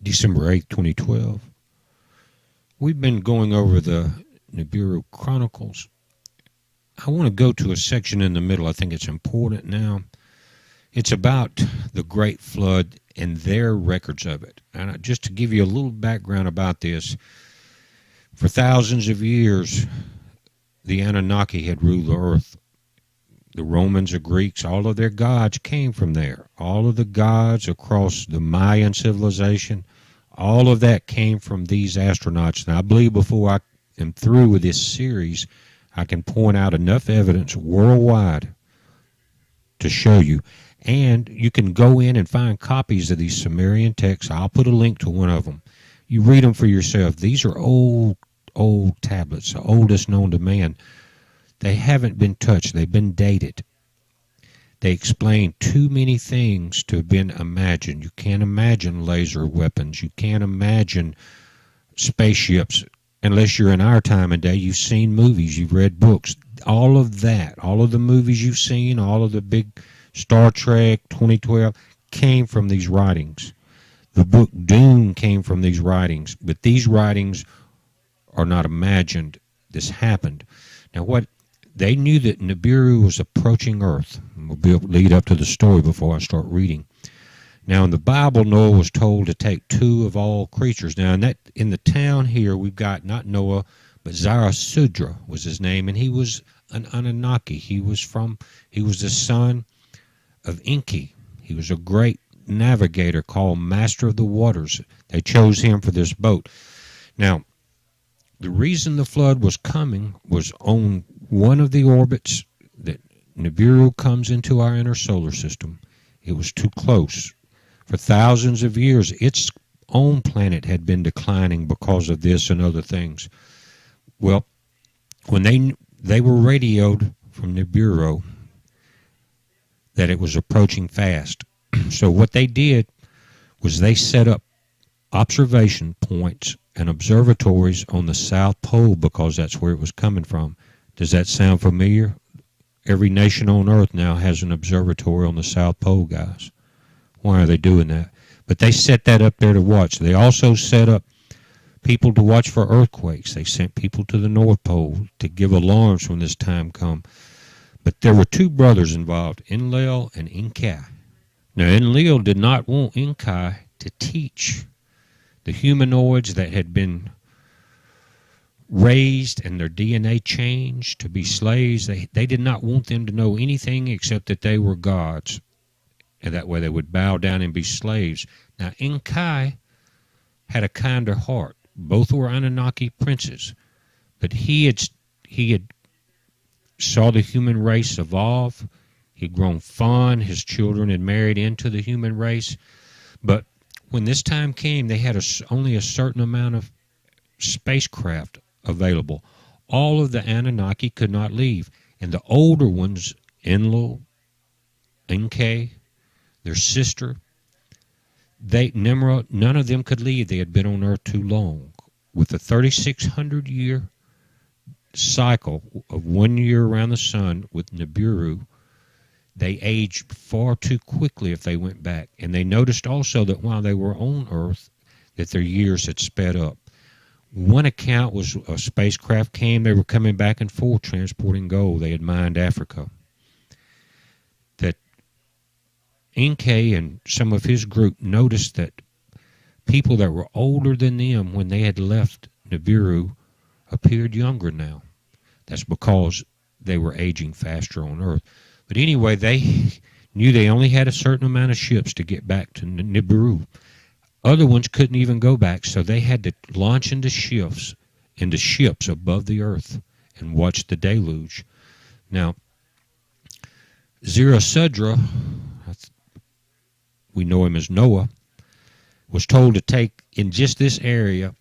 December 8th, 2012. We've been going over the Nibiru Chronicles. I want to go to a section in the middle. I think it's important now. It's about the Great Flood and their records of it. And just to give you a little background about this, for thousands of years, the Anunnaki had ruled the earth. The Romans, the Greeks, all of their gods came from there. All of the gods across the Mayan civilization, all of that came from these astronauts. And I believe before I am through with this series, I can point out enough evidence worldwide to show you. And you can go in and find copies of these Sumerian texts. I'll put a link to one of them. You read them for yourself. These are old tablets, the oldest known to man. They haven't been touched. They've been dated. They explain too many things to have been imagined. You can't imagine laser weapons. You can't imagine spaceships unless you're in our time and day. You've seen movies. You've read books. All of that, all of the movies you've seen, all of the big Star Trek 2012 came from these writings. The book Dune came from these writings. But these writings are not imagined. This happened. Now, what they knew that Nibiru was approaching Earth. We'll lead up to the story before I start reading. Now, in the Bible, Noah was told to take 2 of all creatures. Now, in the town here, we've got not Noah, but Zarathustra was his name, and he was an Anunnaki. He was the son of Enki. He was a great navigator called Master of the Waters. They chose him for this boat. Now, the reason the flood was coming was on one of the orbits that Nibiru comes into our inner solar system. It was too close. For thousands of years, its own planet had been declining because of this and other things. Well, when they were radioed from Nibiru that it was approaching fast. So what they did was they set up observation points and observatories on the South Pole because that's where it was coming from. Does that sound familiar? Every nation on Earth now has an observatory on the South Pole, guys. Why are they doing that? But they set that up there to watch. They also set up people to watch for earthquakes. They sent people to the North Pole to give alarms when this time come. But there were 2 brothers involved, Enlil and Enki. Now, Enlil did not want Enki to teach the humanoids that had been raised and their DNA changed to be slaves. They did not want them to know anything except that they were gods. And that way they would bow down and be slaves. Now, Enki had a kinder heart. Both were Anunnaki princes. But he had saw the human race evolve. He'd grown fond. His children had married into the human race. But when this time came, they had only a certain amount of spacecraft available. All of the Anunnaki could not leave. And the older ones, Enlil, Enki, their sister, Nimrod, none of them could leave. They had been on Earth too long. With the 3,600-year cycle of 1 year around the sun with Nibiru, they aged far too quickly if they went back. And they noticed also that while they were on Earth, that their years had sped up. One account was a spacecraft came, they were coming back and forth transporting gold. They had mined Africa. That Enki and some of his group noticed that people that were older than them when they had left Nibiru appeared younger now. That's because they were aging faster on Earth. But anyway, they knew they only had a certain amount of ships to get back to Nibiru. Other ones couldn't even go back, so they had to launch into ships above the Earth and watch the deluge. Now, Zarathustra, we know him as Noah, was told to take in just this area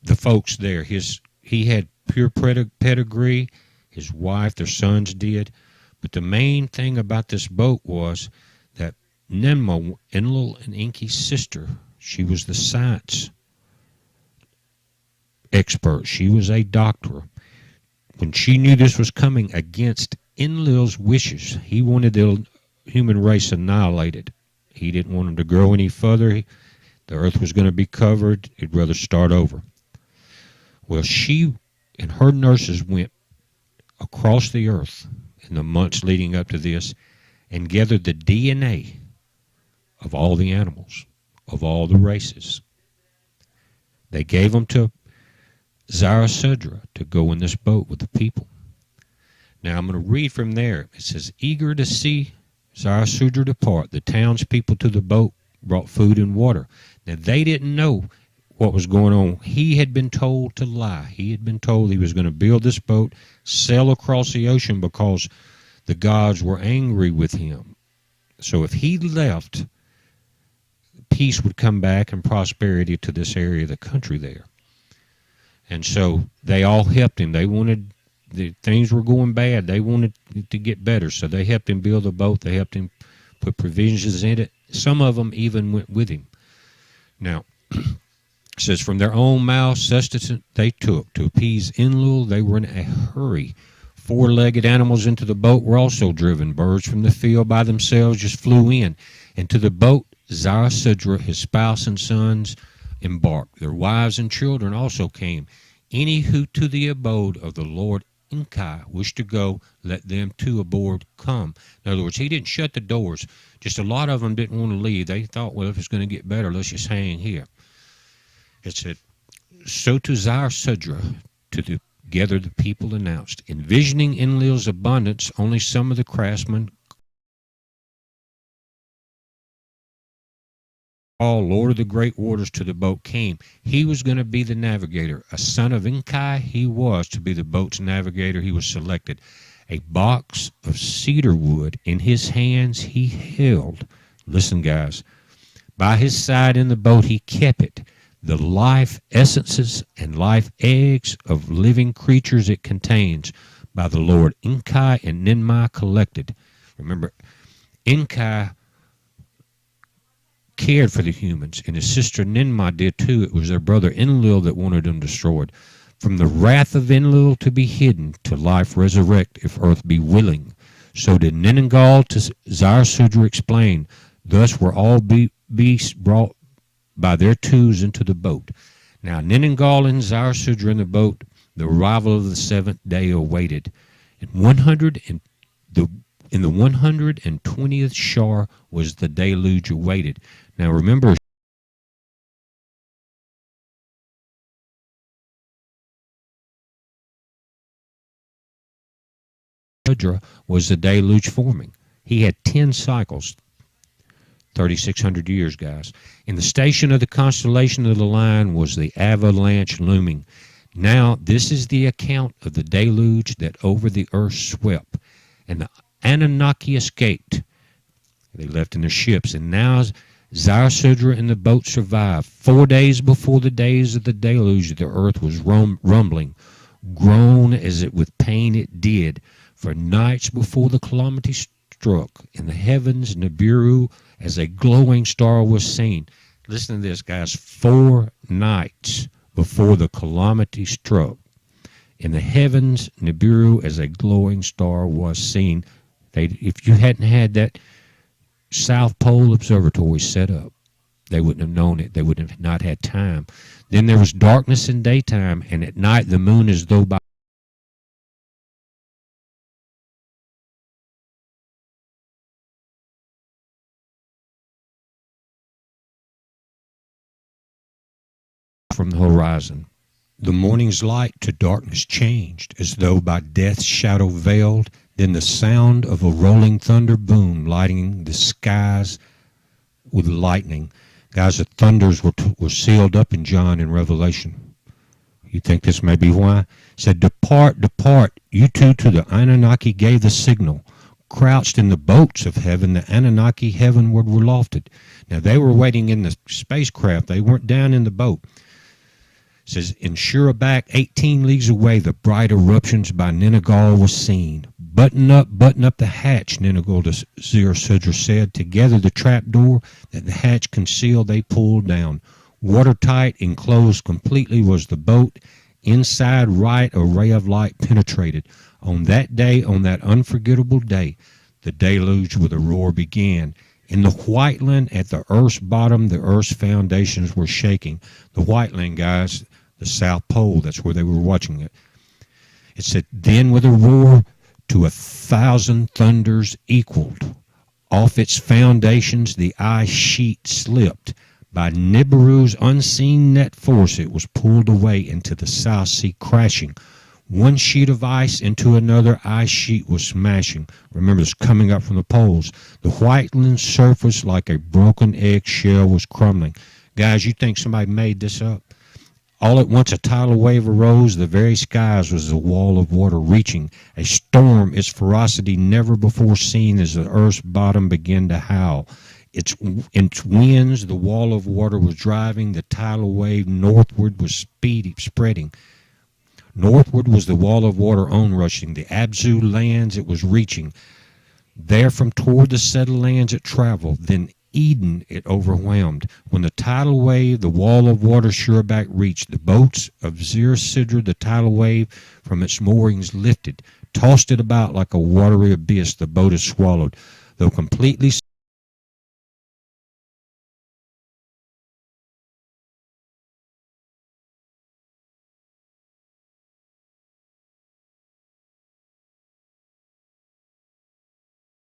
the folks there. He had pure pedigree. His wife, their sons did. But the main thing about this boat was that Enlil and Enki's sister, she was the science expert. She was a doctor. When she knew this was coming against Enlil's wishes, he wanted the human race annihilated. He didn't want them to grow any further. The earth was going to be covered. He'd rather start over. Well, she and her nurses went across the earth in the months leading up to this and gathered the DNA of all the animals, of all the races. They gave them to Zarathustra to go in this boat with the people. Now I'm going to read from there. It says, eager to see Zarathustra depart, the townspeople to the boat brought food and water. Now they didn't know what was going on. He had been told to lie. He had been told he was going to build this boat, sail across the ocean because the gods were angry with him. So if he left, peace would come back and prosperity to this area of the country there. And so they all helped him. They wanted, things were going bad. They wanted to get better. So they helped him build a boat. They helped him put provisions in it. Some of them even went with him. Now, it says, from their own mouths sustenance they took. To appease Enlil, they were in a hurry. Four-legged animals into the boat were also driven. Birds from the field by themselves just flew in. And to the boat, Zarathustra, his spouse and sons, embarked. Their wives and children also came. Any who to the abode of the Lord Inkai wished to go, let them too aboard come. In other words, he didn't shut the doors. Just a lot of them didn't want to leave. They thought, well, if it's going to get better, let's just hang here. It said, so to Zarathustra, together the people announced, envisioning Enlil's abundance, only some of the craftsmen, all Lord of the great waters, to the boat came. He was going to be the navigator. A son of Inkai he was to be the boat's navigator. He was selected. A box of cedar wood in his hands he held. Listen, guys. By his side in the boat he kept it. The life essences and life eggs of living creatures it contains, by the Lord Inkai and Ninmai collected. Remember, Inkai cared for the humans, and his sister Ninmai did too. It was their brother Enlil that wanted them destroyed. From the wrath of Enlil to be hidden, to life resurrect, if earth be willing. So did Ningal to Zarathustra explain. Thus were all beasts brought by their twos into the boat. Now Ningal and Zarathustra in the boat, the arrival of the seventh day awaited. In the 120th shar was the deluge awaited. Now remember, was the deluge forming. He had 10 cycles, 3,600 years, guys. In the station of the constellation of the Lion was the avalanche looming. Now this is the account of the deluge that over the earth swept. And the Anunnaki escaped. They left in their ships. And now Zarathustra and the boat survived. 4 days before the days of the deluge, the earth was rumbling. Groan as it with pain it did. For nights before the calamity struck, in the heavens Nibiru as a glowing star was seen. Listen to this, guys. 4 nights before the calamity struck, in the heavens Nibiru as a glowing star was seen. If you hadn't had that South Pole Observatory set up, they wouldn't have known it. They would have not had time. Then there was darkness in daytime, and at night the moon as though by from the horizon. The morning's light to darkness changed, as though by death's shadow veiled. Then the sound of a rolling thunder boom, lighting the skies with lightning. Guys, the thunders were sealed up in John in Revelation. You think this may be why? It said, depart, depart, you two to the Anunnaki gave the signal. Crouched in the boats of heaven, the Anunnaki heavenward were lofted. Now they were waiting in the spacecraft. They weren't down in the boat. It says, in Shurabak, 18 leagues away, the bright eruptions by Ningal was seen. Button up the hatch, Ningal to Zarathustra said. Together the trap door that the hatch concealed they pulled down. Watertight, enclosed completely was the boat. Inside right a ray of light penetrated. On that day, on that unforgettable day, the deluge with a roar began. In the whiteland at the Earth's bottom, the Earth's foundations were shaking. The whiteland, guys, the South Pole, that's where they were watching it. It said, then with a roar to 1,000 thunders equaled. Off its foundations the ice sheet slipped. By Nibiru's unseen net force it was pulled away into the South Sea, crashing. One sheet of ice into another ice sheet was smashing. Remember, it's coming up from the poles. The whiteland surface, like a broken eggshell, was crumbling. Guys, you think somebody made this up? All at once a tidal wave arose. The very skies was a wall of water reaching. A storm, its ferocity never before seen, as the earth's bottom began to howl. Its winds, the wall of water was driving. The tidal wave northward was spreading. Northward was the wall of water onrushing. The Abzu lands it was reaching. There from toward the settled lands it traveled. Then Eden it overwhelmed. When the tidal wave, the wall of water sureback reached, the boats of Zir-Sidra, the tidal wave from its moorings lifted, tossed it about like a watery abyss the boat is swallowed. Though completely